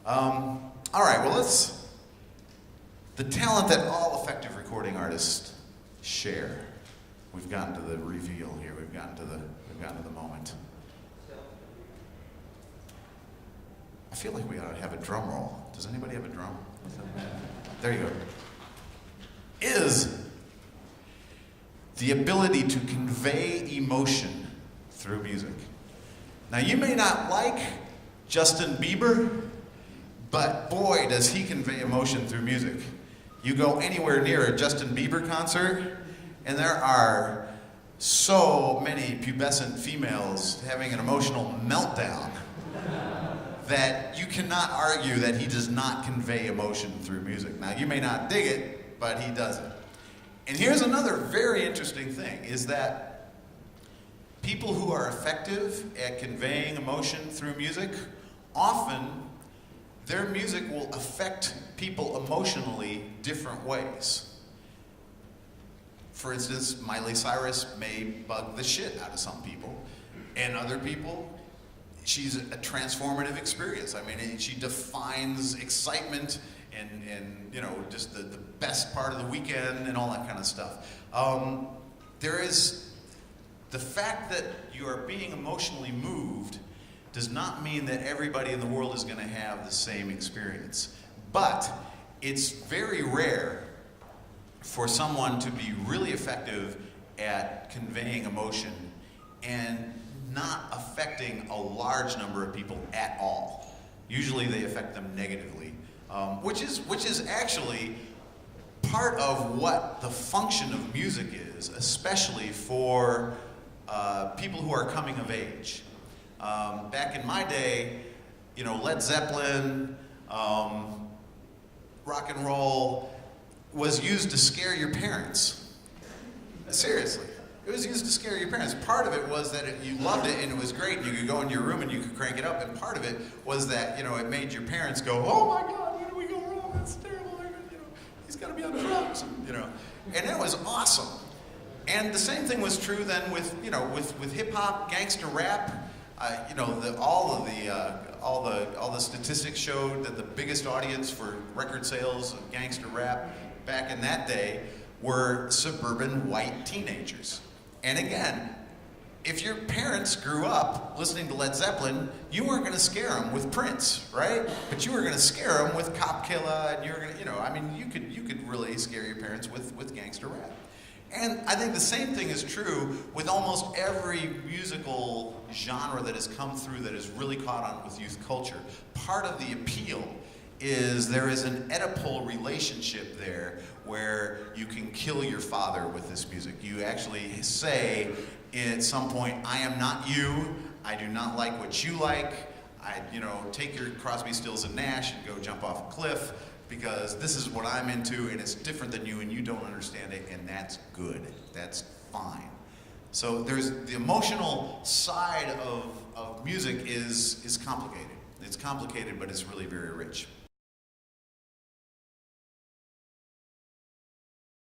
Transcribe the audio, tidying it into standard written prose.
All right, well, the talent that all effective recording artists share. We've gotten to the reveal here. We've gotten to the moment. I feel like we ought to have a drum roll. Does anybody have a drum? There you go. Is the ability to convey emotion through music. Now, you may not like Justin Bieber, but boy, does he convey emotion through music. You go anywhere near a Justin Bieber concert, and there are so many pubescent females having an emotional meltdown that you cannot argue that he does not convey emotion through music. Now, you may not dig it, but he does it. And here's another very interesting thing, is that people who are effective at conveying emotion through music, often their music will affect people emotionally different ways. For instance, Miley Cyrus may bug the shit out of some people, and other people, she's a transformative experience. I mean, she defines excitement and you know, just the best part of the weekend and all that kind of stuff. There is the fact that you are being emotionally moved does not mean that everybody in the world is going to have the same experience. But it's very rare for someone to be really effective at conveying emotion and not affecting a large number of people at all. Usually they affect them negatively, which is actually part of what the function of music is, especially for people who are coming of age. Back in my day, you know, Led Zeppelin, rock and roll was used to scare your parents. Seriously. It was used to scare your parents. Part of it was that you loved it and it was great and you could go into your room and you could crank it up, and part of it was that, you know, it made your parents go, oh my God, where do we go wrong? That's terrible. You know, he's got to be on drugs, you know. And it was awesome. And the same thing was true then with, you know, with hip hop, gangster rap. You know, all the statistics showed that the biggest audience for record sales of gangster rap back in that day were suburban white teenagers. And again, if your parents grew up listening to Led Zeppelin, you weren't going to scare them with Prince, right? But you were going to scare them with Cop Killer, and you were going to, you know, I mean, you could really scare your parents with gangster rap. And I think the same thing is true with almost every musical genre that has come through that has really caught on with youth culture. Part of the appeal is there is an Oedipal relationship there where you can kill your father with this music. You actually say at some point, I am not you, I do not like what you like, you know, take your Crosby, Stills and Nash and go jump off a cliff, because this is what I'm into and it's different than you and you don't understand it, and that's good, that's fine. So there's the emotional side of music is complicated. It's complicated, but it's really very rich.